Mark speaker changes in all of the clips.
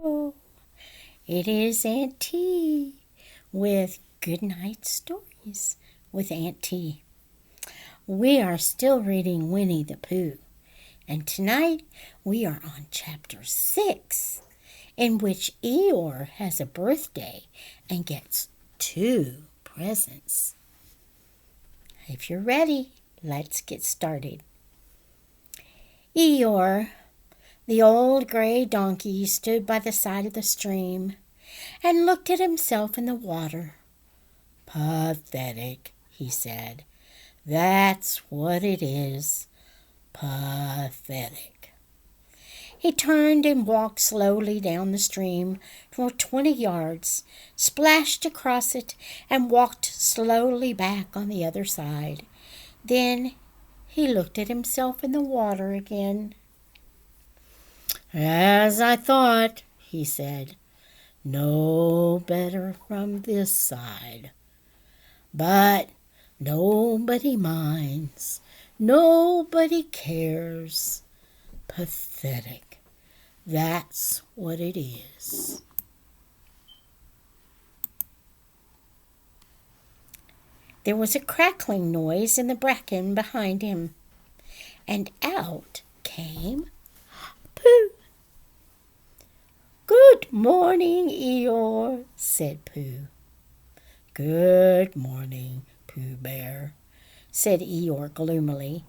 Speaker 1: Oh, it is Aunt T with Good Night Stories with Aunt T. We are still reading Winnie the Pooh, and tonight we are on chapter 6, in which Eeyore has a birthday and gets 2 presents. If you're ready, let's get started. Eeyore, the old gray donkey, stood by the side of the stream and looked at himself in the water. "Pathetic," he said. "That's what it is. Pathetic." He turned and walked slowly down the stream for 20 yards, splashed across it, and walked slowly back on the other side. Then he looked at himself in the water again. "As I thought," he said. "No better from this side. But nobody minds. Nobody cares. Pathetic. That's what it is." There was a crackling noise in the bracken behind him, and out came Pooh. "Good morning, Eeyore," said Pooh. "Good morning, Pooh Bear," said Eeyore gloomily.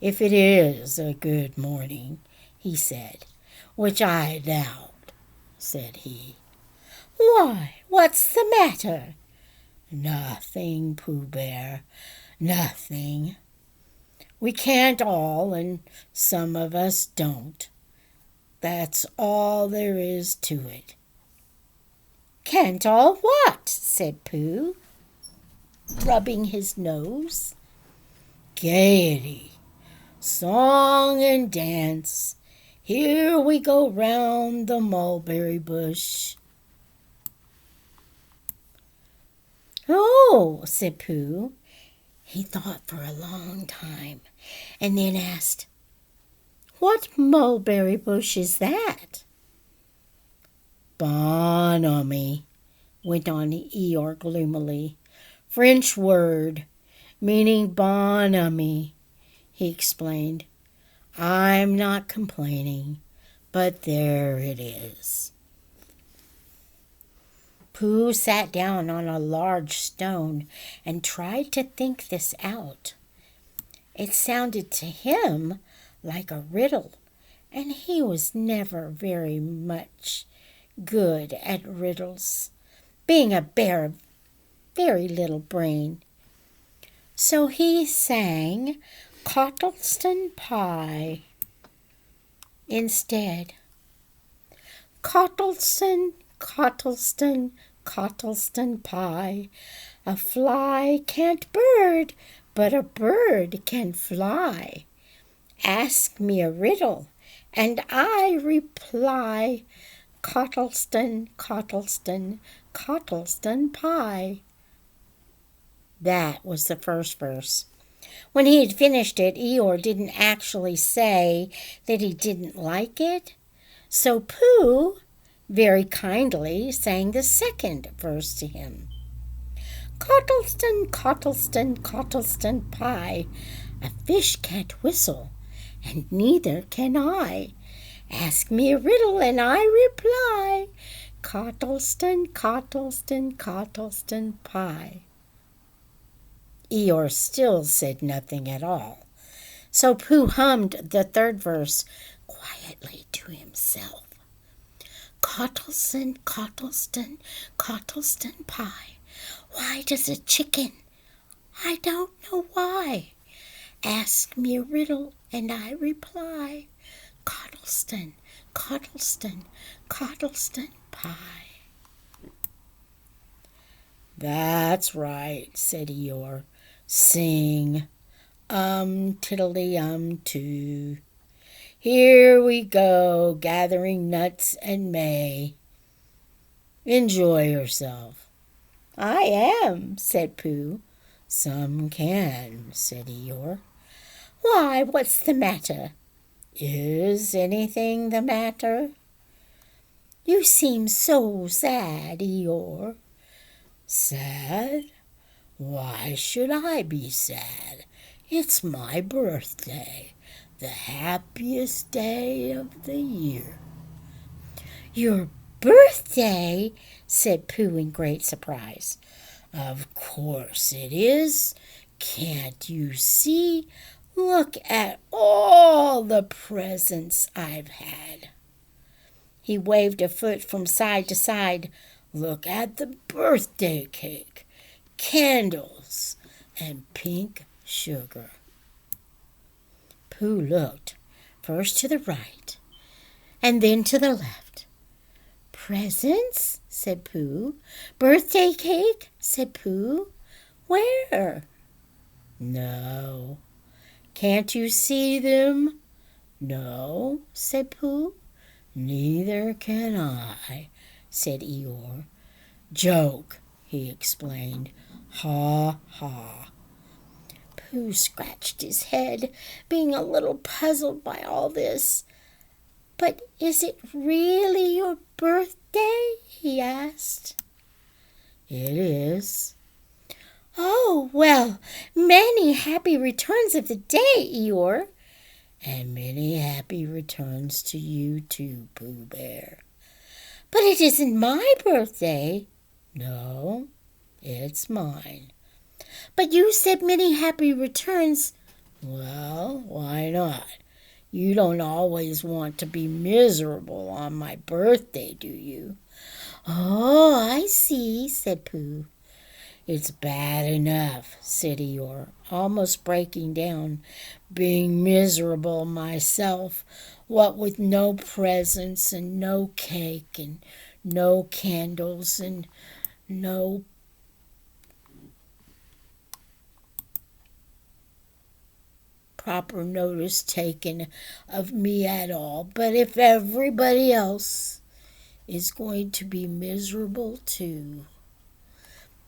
Speaker 1: "If it is a good morning," he said. "Which I doubt," said he. "Why, what's the matter?" "Nothing, Pooh Bear, nothing. We can't all, and some of us don't. That's all there is to it." "Can't all what?" said Pooh, rubbing his nose. "Gaiety, song and dance. Here we go round the mulberry bush." "Oh," said Pooh. He thought for a long time and then asked, "What mulberry bush is that?" "Bonhomie," went on Eeyore gloomily. "French word, meaning bonhomie," he explained. "I'm not complaining, but there it is." Pooh sat down on a large stone and tried to think this out. It sounded to him like a riddle, and he was never very much good at riddles, being a bear of very little brain. So he sang Cottleston Pie instead. "Cottleston, Cottleston, Cottleston Pie. A fly can't bird, but a bird can fly. Ask me a riddle, and I reply. Cottleston, Cottleston, Cottleston Pie." That was the first verse. When he had finished it, Eeyore didn't actually say that he didn't like it. So Pooh very kindly sang the second verse to him. "Cottleston, Cottleston, Cottleston Pie. A fish can't whistle, and neither can I. Ask me a riddle, and I reply. Cottleston, Cottleston, Cottleston Pie." Eeyore still said nothing at all. So Pooh hummed the third verse quietly to himself. "Cottleston, Cottleston, Cottleston Pie. Why does a chicken? I don't know why. Ask me a riddle, and I reply. Cottleston, Cottleston, Cottleston Pie." "That's right," said Eeyore. "Sing tiddly too. Here we go, gathering nuts and may. Enjoy yourself." "I am," said Pooh. "Some can," said Eeyore. "Why, what's the matter?" "Is anything the matter?" You seem so sad, Eeyore. Sad? Why should I be sad? It's my birthday, the happiest day of the year. Your birthday? Said Pooh in great surprise. Of course it is. Can't you see? Look at all the presents I've had. He waved a foot from side to side. Look at the birthday cake, candles, and pink sugar. Pooh looked first to the right and then to the left. Presents? Said Pooh. Birthday cake? Said Pooh. Where? No. Can't you see them? No, said Pooh. Neither can I, said Eeyore. Joke, he explained. Ha, ha. Pooh scratched his head, being a little puzzled by all this. But is it really your birthday? He asked. It is. Oh, well, many happy returns of the day, Eeyore. And many happy returns to you too, Pooh Bear. But it isn't my birthday. No, it's mine. But you said many happy returns. Well, why not? You don't always want to be miserable on my birthday, do you? Oh, I see, said Pooh. It's bad enough, said Eeyore, almost breaking down, being miserable myself, what with no presents and no cake and no candles and no proper notice taken of me at all. But if everybody else is going to be miserable too.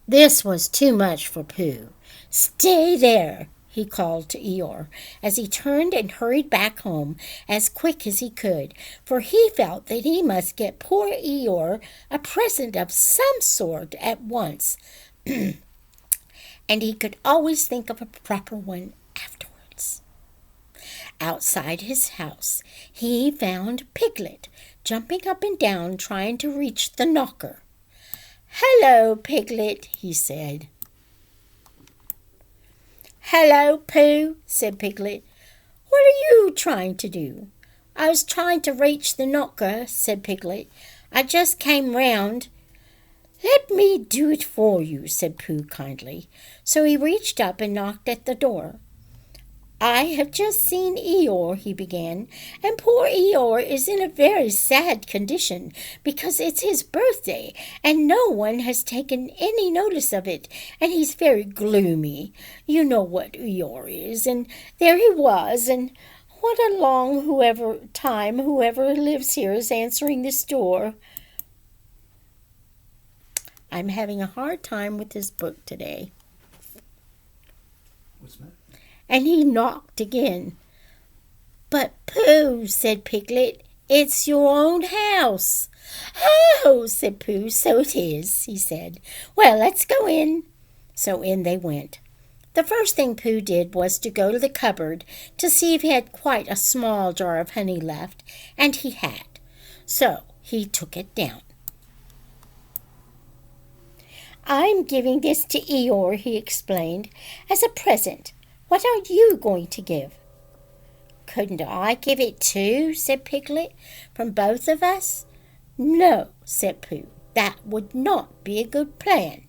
Speaker 1: This was too much for Pooh. Stay there, he called to Eeyore, as he turned and hurried back home as quick as he could, for he felt that he must get poor Eeyore a present of some sort at once, and he could always think of a proper one afterwards. Outside his house, he found Piglet jumping up and down trying to reach the knocker. Hello, Piglet, he said. Hello, Pooh, said Piglet. What are you trying to do? I was trying to reach the knocker, said Piglet. I just came round. Let me do it for you, said Pooh kindly. So he reached up and knocked at the door. I have just seen Eeyore, he began, and poor Eeyore is in a very sad condition because it's his birthday and no one has taken any notice of it, and he's very gloomy. You know what Eeyore is, and there he was, and what a long whoever lives here is answering this door. I'm having a hard time with this book today.
Speaker 2: What's the matter?
Speaker 1: And he knocked again. But Pooh, said Piglet, it's your own house. Oh, said Pooh, so it is, he said. Well, let's go in. So in they went. The first thing Pooh did was to go to the cupboard to see if he had quite a small jar of honey left, and he had. So he took it down. I'm giving this to Eeyore, he explained, as a present. What are you going to give? Couldn't I give it too? Said Piglet. From both of us? No, said Pooh. That would not be a good plan.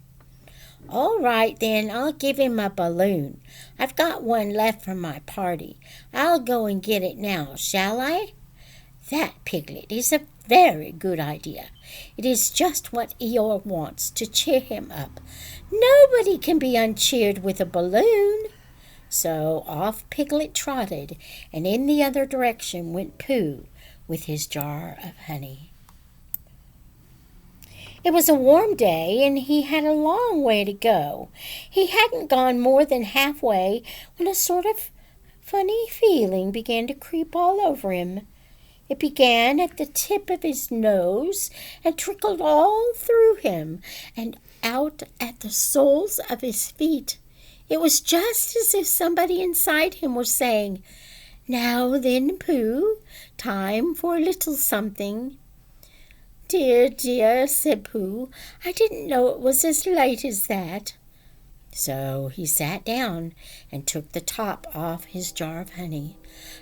Speaker 1: All right, then, I'll give him a balloon. I've got one left from my party. I'll go and get it now, shall I? That, Piglet, is a very good idea. It is just what Eeyore wants, to cheer him up. Nobody can be uncheered with a balloon. So off Piglet trotted, and in the other direction went Pooh with his jar of honey. It was a warm day, and he had a long way to go. He hadn't gone more than halfway when a sort of funny feeling began to creep all over him. It began at the tip of his nose and trickled all through him and out at the soles of his feet. It was just as if somebody inside him was saying, "Now then, Pooh, time for a little something." "Dear, dear," said Pooh, "I didn't know it was as late as that." So he sat down and took the top off his jar of honey.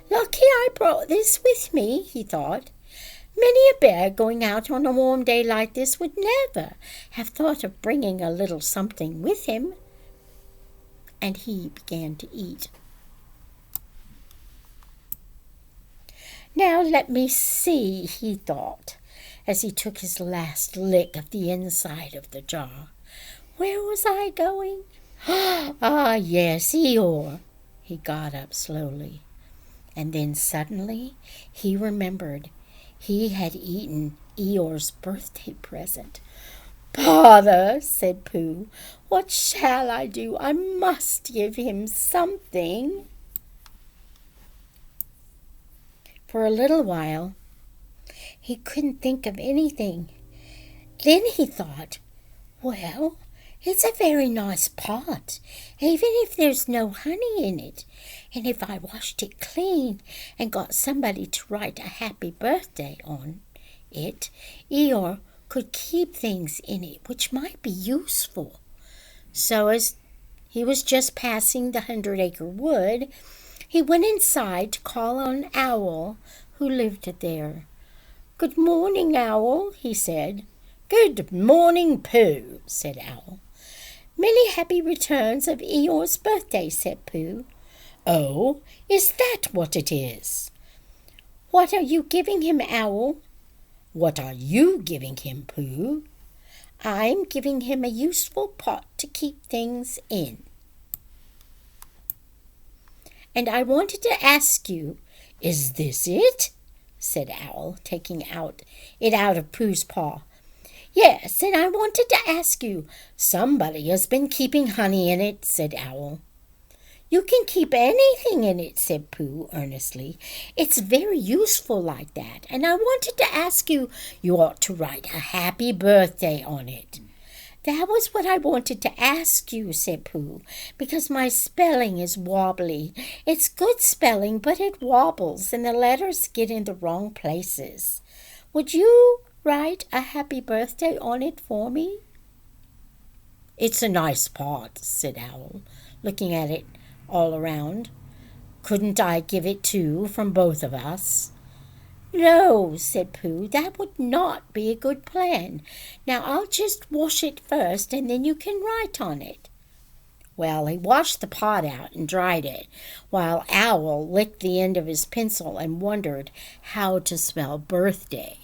Speaker 1: "Lucky I brought this with me," he thought. "Many a bear going out on a warm day like this would never have thought of bringing a little something with him." And he began to eat. "Now let me see," he thought, as he took his last lick of the inside of the jar. "Where was I going? Ah, yes, Eeyore." He got up slowly, and then suddenly he remembered he had eaten Eeyore's birthday present. "Bother," said Pooh. "What shall I do? I must give him something." For a little while he couldn't think of anything. Then he thought, "Well, it's a very nice pot, even if there's no honey in it. And if I washed it clean and got somebody to write a happy birthday on it, Eeyore could keep things in it which might be useful." So as he was just passing the 100-acre wood, he went inside to call on Owl, who lived there. "Good morning, Owl," he said. "Good morning, Pooh," said Owl. "Many happy returns of Eeyore's birthday," said Pooh. "Oh, is that what it is?" "What are you giving him, Owl?" "What are you giving him, Pooh?" "I'm giving him a useful pot to keep things in." "And I wanted to ask you, is this it?" said Owl, taking it out of Pooh's paw. "Yes, and I wanted to ask you, somebody has been keeping honey in it," said Owl. "You can keep anything in it," said Pooh earnestly. "It's very useful like that, and I wanted to ask you, you ought to write a happy birthday on it." "That was what I wanted to ask you," said Pooh, "because my spelling is wobbly. It's good spelling, but it wobbles, and the letters get in the wrong places. Would you write a happy birthday on it for me?" "It's a nice pot," said Owl, looking at it all around. "Couldn't I give it too, from both of us?" "No," said Pooh, "that would not be a good plan. Now I'll just wash it first, and then you can write on it." Well, he washed the pot out and dried it, while Owl licked the end of his pencil and wondered how to spell birthday.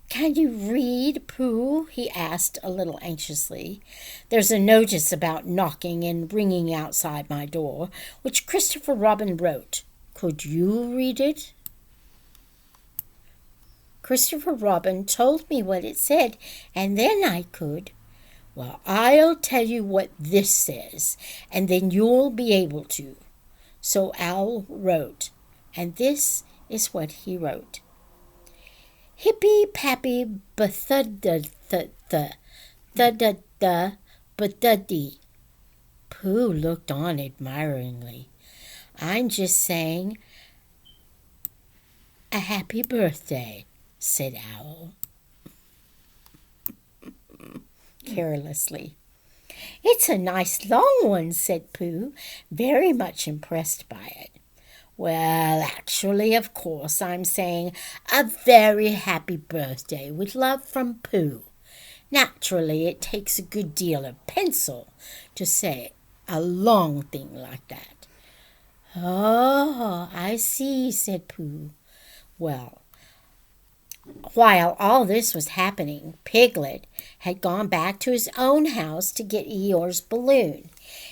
Speaker 1: "Can you read, Pooh?" he asked a little anxiously. "There's a notice about knocking and ringing outside my door, which Christopher Robin wrote. Could you read it?" "Christopher Robin told me what it said, and then I could." "Well, I'll tell you what this says, and then you'll be able to." So Owl wrote, and this is what he wrote. "Hippy pappy thudda-thudda-thudda-buddy." Pooh looked on admiringly. "I'm just saying a happy birthday," said Owl carelessly. "It's a nice long one," said Pooh, very much impressed by it. "Well, actually, of course, I'm saying a very happy birthday with love from Pooh. Naturally, it takes a good deal of pencil to say a long thing like that." "Oh, I see," said Pooh. Well, while all this was happening, Piglet had gone back to his own house to get Eeyore's balloon.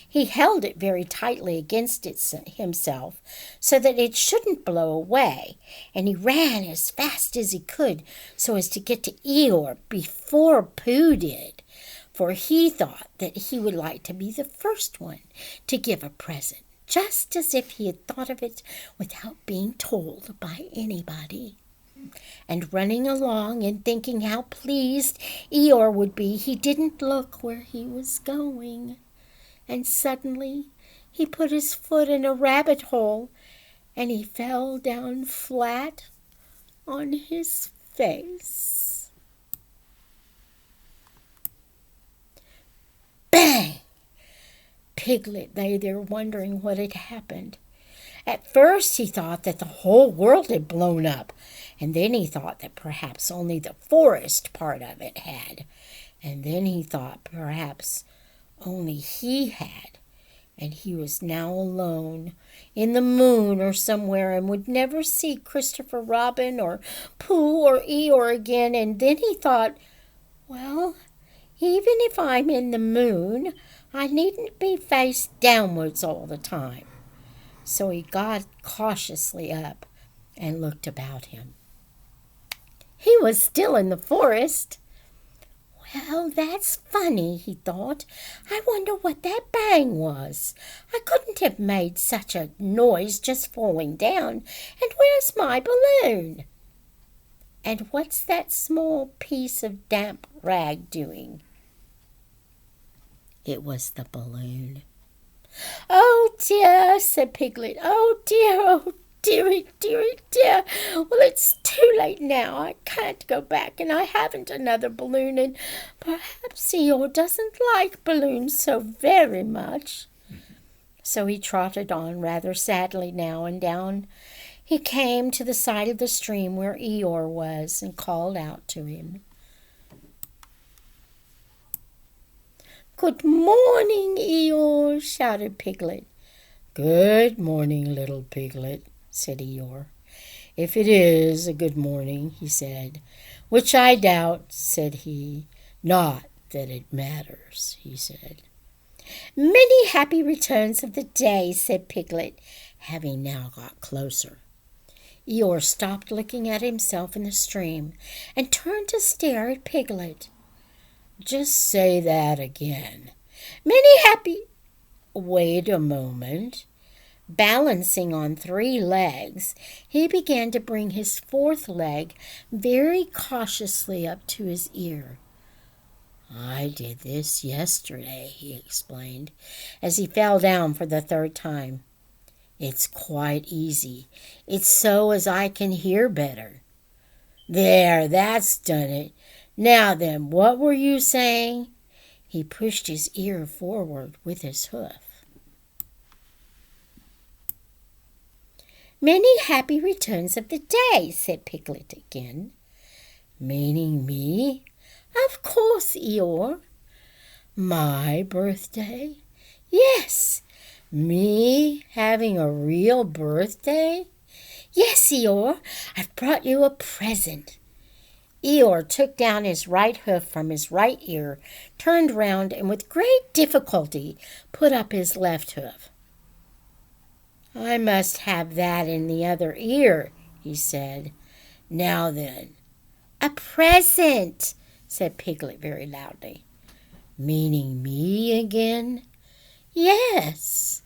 Speaker 1: He held it very tightly against himself so that it shouldn't blow away, and he ran as fast as he could so as to get to Eeyore before Pooh did, for he thought that he would like to be the first one to give a present just as if he had thought of it without being told by anybody. And running along and thinking how pleased Eeyore would be, he didn't look where he was going. And suddenly he put his foot in a rabbit hole, and he fell down flat on his face. Bang! Piglet lay there wondering what had happened. At first he thought that the whole world had blown up, and then he thought that perhaps only the forest part of it had, and then he thought perhaps only he had, and he was now alone in the moon or somewhere and would never see Christopher Robin or Pooh or Eeyore again. And then he thought, well, even if I'm in the moon, I needn't be face downwards all the time. So he got cautiously up and looked about him. He was still in the forest. Well, that's funny, he thought. I wonder what that bang was. I couldn't have made such a noise just falling down. And where's my balloon? And what's that small piece of damp rag doing? It was the balloon. Oh dear, said Piglet. Oh dear, dearie, dearie, dear. Well, it's too late now. I can't go back, and I haven't another balloon, and perhaps Eeyore doesn't like balloons so very much. So he trotted on rather sadly now, and down he came to the side of the stream where Eeyore was and called out to him. Good morning, Eeyore, shouted Piglet. Good morning, little Piglet, said Eeyore. If it is a good morning, he said, which I doubt, said he. Not that it matters, he said. Many happy returns of the day, said Piglet, having now got closer. Eeyore stopped looking at himself in the stream and turned to stare at Piglet. Just say that again. Many happy... Wait a moment. Balancing on 3 legs, he began to bring his 4th leg very cautiously up to his ear. I did this yesterday, he explained, as he fell down for the 3rd time. It's quite easy. It's so as I can hear better. There, that's done it. Now then, what were you saying? He pushed his ear forward with his hoof. Many happy returns of the day, said Piglet again. Meaning me? Of course, Eeyore. My birthday? Yes. Me having a real birthday? Yes, Eeyore. I've brought you a present. Eeyore took down his right hoof from his right ear, turned round, and with great difficulty put up his left hoof. I must have that in the other ear, he said. Now then. A present, said Piglet very loudly. Meaning me again? Yes.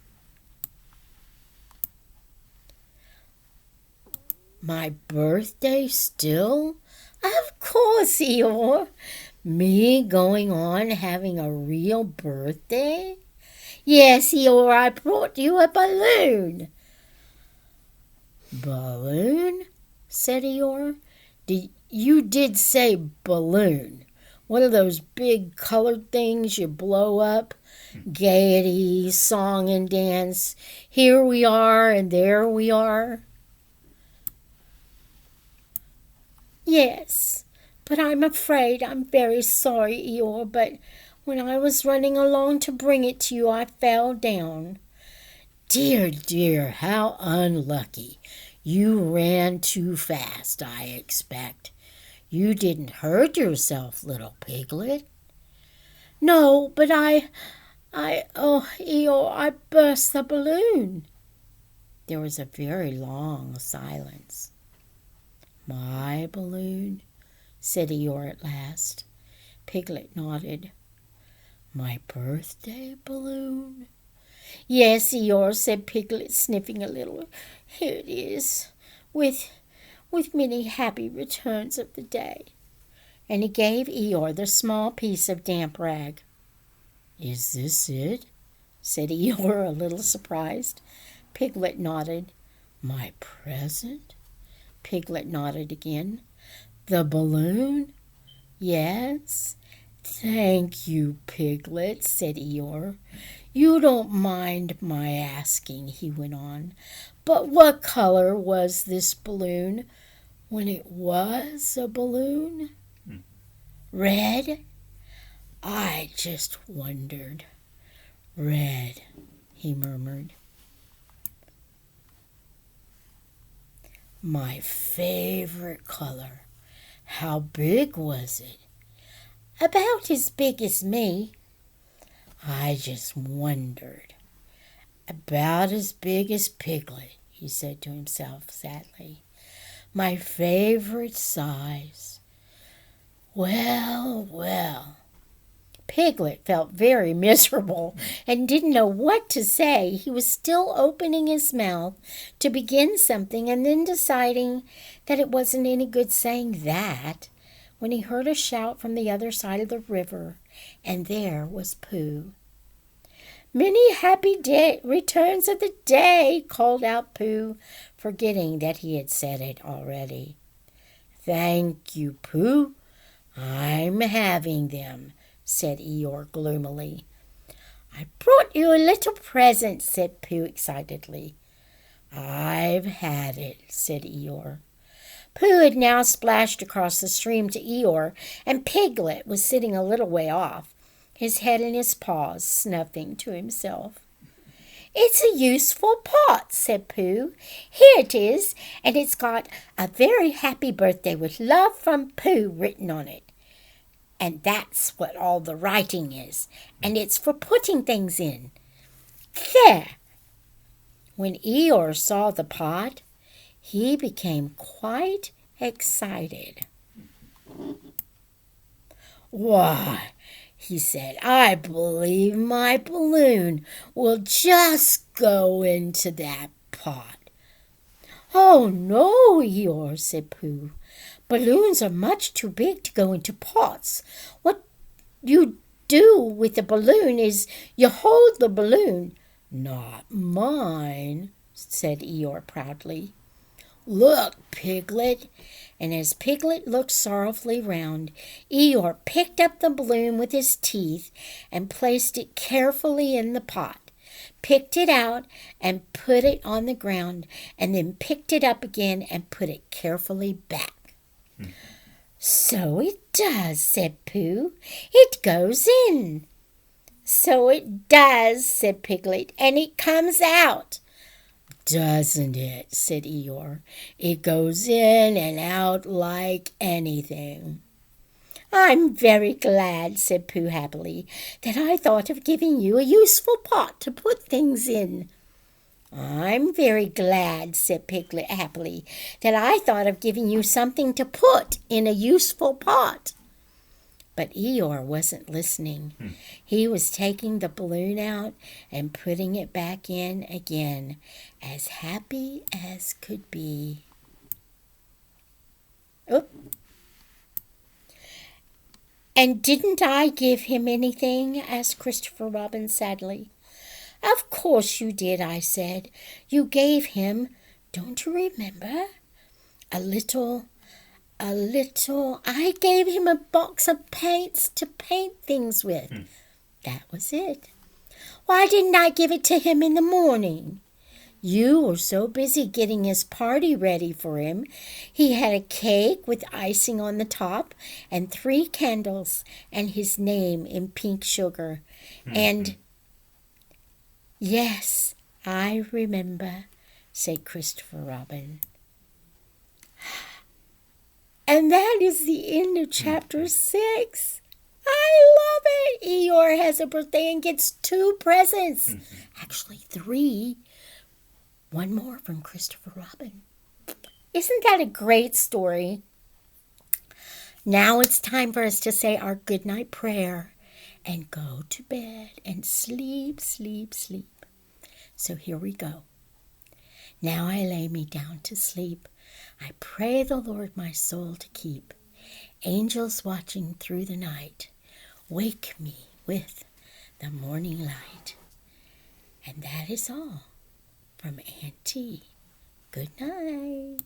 Speaker 1: My birthday still? Of course, Eeyore. Me going on having a real birthday? Yes, Eeyore, I brought you a balloon. Balloon? Said Eeyore. You did say balloon. One of those big colored things you blow up? Gaiety, song and dance. Here we are and there we are. Yes, but I'm afraid I'm very sorry, Eeyore, but when I was running along to bring it to you, I fell down. Dear, dear, how unlucky. You ran too fast, I expect. You didn't hurt yourself, little Piglet. No, but oh, Eeyore, I burst the balloon. There was a very long silence. My balloon? Said Eeyore at last. Piglet nodded. My birthday balloon? Yes, Eeyore, said Piglet, sniffing a little. Here it is, with many happy returns of the day. And he gave Eeyore the small piece of damp rag. Is this it? Said Eeyore, a little surprised. Piglet nodded. My present? Piglet nodded again. The balloon? Yes. Thank you, Piglet, said Eeyore. You don't mind my asking, he went on, but what color was this balloon when it was a balloon? Red? I just wondered. Red, he murmured. My favorite color. How big was it? About as big as me. I just wondered. About as big as Piglet, he said to himself sadly. My favorite size. Well, well. Piglet felt very miserable and didn't know what to say. He was still opening his mouth to begin something and then deciding that it wasn't any good saying that when he heard a shout from the other side of the river, and there was Pooh. Many happy returns of the day, called out Pooh, forgetting that he had said it already. Thank you, Pooh. I'm having them, said Eeyore gloomily. I brought you a little present, said Pooh excitedly. I've had it, said Eeyore. Pooh had now splashed across the stream to Eeyore, and Piglet was sitting a little way off, his head in his paws, snuffing to himself. It's a useful pot, said Pooh. Here it is, and it's got a very happy birthday with love from Pooh written on it. And that's what all the writing is, and it's for putting things in. There! When Eeyore saw the pot, he became quite excited. Why, he said, I believe my balloon will just go into that pot. Oh, no, Eeyore, said Pooh. Balloons are much too big to go into pots. What you do with the balloon is you hold the balloon. Not mine, said Eeyore proudly. Look, Piglet. And as Piglet looked sorrowfully round, Eeyore picked up the balloon with his teeth and placed it carefully in the pot, picked it out and put it on the ground, and then picked it up again and put it carefully back. So it does, said Pooh. It goes in. So it does, said Piglet, and it comes out. Doesn't it, said Eeyore. It goes in and out like anything. I'm very glad, said Pooh happily, that I thought of giving you a useful pot to put things in. I'm very glad, said Piglet happily, that I thought of giving you something to put in a useful pot. But Eeyore wasn't listening. He was taking the balloon out and putting it back in again, as happy as could be. Oop. And didn't I give him anything? Asked Christopher Robin sadly. Of course you did, I said. You gave him, don't you remember? A little, I gave him a box of paints to paint things with. That was it. Why didn't I give it to him in the morning? You were so busy getting his party ready for him. He had a cake with icing on the top and 3 candles and his name in pink sugar. And, yes, I remember, said Christopher Robin. And that is the end of chapter 6. I love it. Eeyore has a birthday and gets 2 presents. Actually, 3. One more from Christopher Robin. Isn't that a great story? Now it's time for us to say our goodnight prayer and go to bed and sleep, sleep, sleep. So here we go. Now I lay me down to sleep. I pray the Lord my soul to keep. Angels watching through the night, wake me with the morning light. And that is all from Auntie. Good night.